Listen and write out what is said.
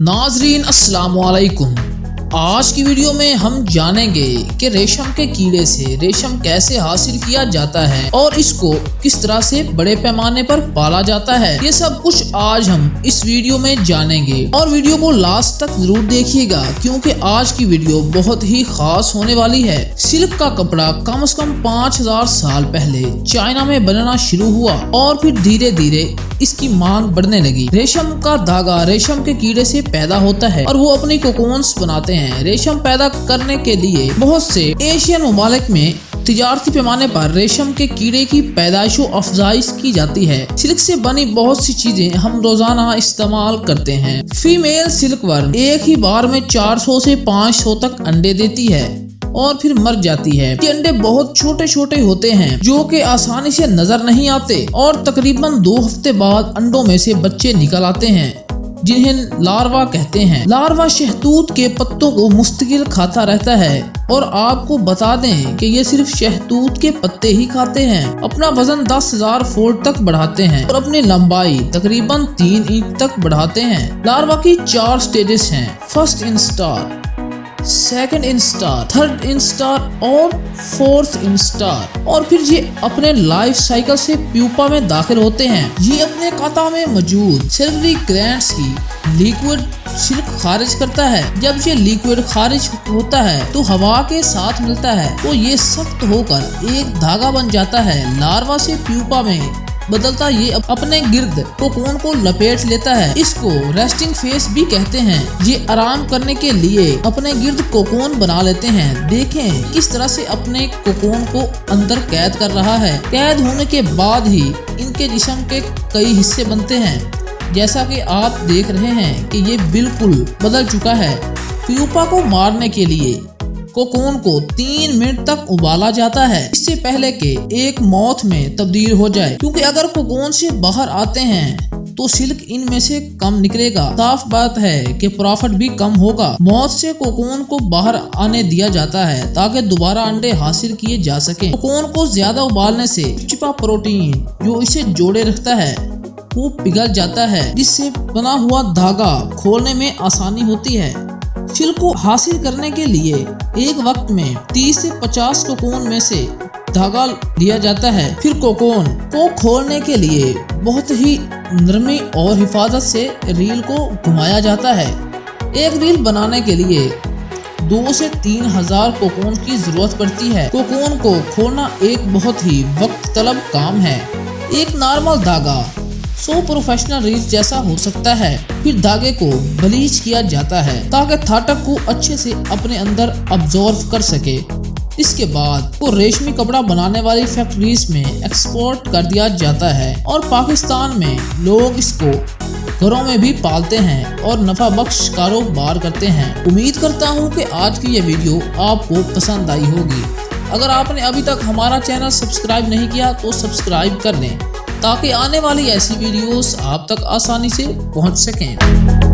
नाजरीन अस्सलाम वालेकुम। आज की वीडियो में हम जानेंगे कि रेशम के कीड़े से रेशम कैसे हासिल किया जाता है और इसको किस तरह से बड़े पैमाने पर पाला जाता है। ये सब कुछ आज हम इस वीडियो में जानेंगे और वीडियो को लास्ट तक जरूर देखिएगा क्योंकि आज की वीडियो बहुत ही खास होने वाली है। सिल्क का कपड़ा कम से कम 5000 साल पहले चाइना में बनना शुरू हुआ और फिर धीरे धीरे इसकी मांग बढ़ने लगी। रेशम का धागा रेशम के कीड़े से पैदा होता है और वो अपनी कोकोन्स बनाते हैं। रेशम पैदा करने के लिए बहुत से एशियन ममालिक में तिजारती पैमाने पर रेशम के कीड़े की पैदाइश व अफजाइश की जाती है। सिल्क से बनी बहुत सी चीजें हम रोजाना इस्तेमाल करते हैं। फीमेल सिल्कवर्म एक ही बार में 400 से 500 तक अंडे देती है और फिर मर जाती है। ये अंडे बहुत छोटे छोटे होते हैं जो कि आसानी से नजर नहीं आते और तकरीबन 2 हफ्ते बाद अंडों में से बच्चे निकल आते हैं जिन्हें लार्वा कहते हैं। लार्वा शहतूत के पत्तों को मुस्तकिल खाता रहता है और आपको बता दें कि ये सिर्फ शहतूत के पत्ते ही खाते हैं। अपना वजन 10,000 फुट तक बढ़ाते हैं और अपनी लंबाई तकरीबन 3 इंच तक बढ़ाते हैं। लार्वा की 4 स्टेजेस हैं, first instar, second instar, third instar और फोर्थ इंस्टार। और फिर ये अपने लाइफ साइकिल से प्यूपा में दाखिल होते हैं। ये अपने काता में मौजूद सिल्वरी ग्रैंड्स की लिक्विड सिल्क खारिज करता है। जब ये लिक्विड खारिज होता है तो हवा के साथ मिलता है तो ये सख्त होकर एक धागा बन जाता है। लार्वा से प्यूपा में बदलता ये अपने गिर्द कोकोन को लपेट लेता है। इसको रेस्टिंग फेस भी कहते हैं। ये आराम करने के लिए अपने गिर्द कोकोन बना लेते हैं। देखें किस तरह से अपने कोकोन को अंदर कैद कर रहा है। कैद होने के बाद ही इनके जिस्म के कई हिस्से बनते हैं। जैसा कि आप देख रहे हैं कि ये बिल्कुल बदल चुका है। प्यूपा को मारने के लिए कोकोन को 3 मिनट तक उबाला जाता है इससे पहले कि एक मौत में तब्दील हो जाए, क्योंकि अगर कोकोन से बाहर आते हैं तो सिल्क इनमें से कम निकलेगा। साफ बात है कि प्रॉफिट भी कम होगा। मौत से कोकोन को बाहर आने दिया जाता है ताकि दोबारा अंडे हासिल किए जा सके। कोकोन को ज्यादा उबालने से चिपचिपा प्रोटीन जो इसे जोड़े रखता है वो पिघल जाता है, जिससे बना हुआ धागा खोलने में आसानी होती है। सिल्क को हासिल करने के लिए एक वक्त में 30 से 50 कोकोन में से धागा लिया जाता है। फिर कोकोन को खोलने के लिए बहुत ही नरमी और हिफाजत से रील को घुमाया जाता है। एक रील बनाने के लिए 2 से 3 हजार कोकोन की जरूरत पड़ती है। कोकोन को खोलना एक बहुत ही वक्त तलब काम है। एक नॉर्मल धागा 100 प्रोफेशनल रील जैसा हो सकता है। फिर धागे को ब्लीच किया जाता है ताकि थाटक को अच्छे से अपने अंदर अब्जॉर्व कर सके। इसके बाद वो रेशमी कपड़ा बनाने वाली फैक्ट्रीज में एक्सपोर्ट कर दिया जाता है और पाकिस्तान में लोग इसको घरों में भी पालते हैं और नफा बख्श कारोबार करते हैं। उम्मीद करता हूँ कि आज की ये वीडियो आपको पसंद आई होगी। अगर आपने अभी तक हमारा चैनल सब्सक्राइब नहीं किया तो सब्सक्राइब कर लें ताकि आने वाली ऐसी वीडियोस आप तक आसानी से पहुंच सकें।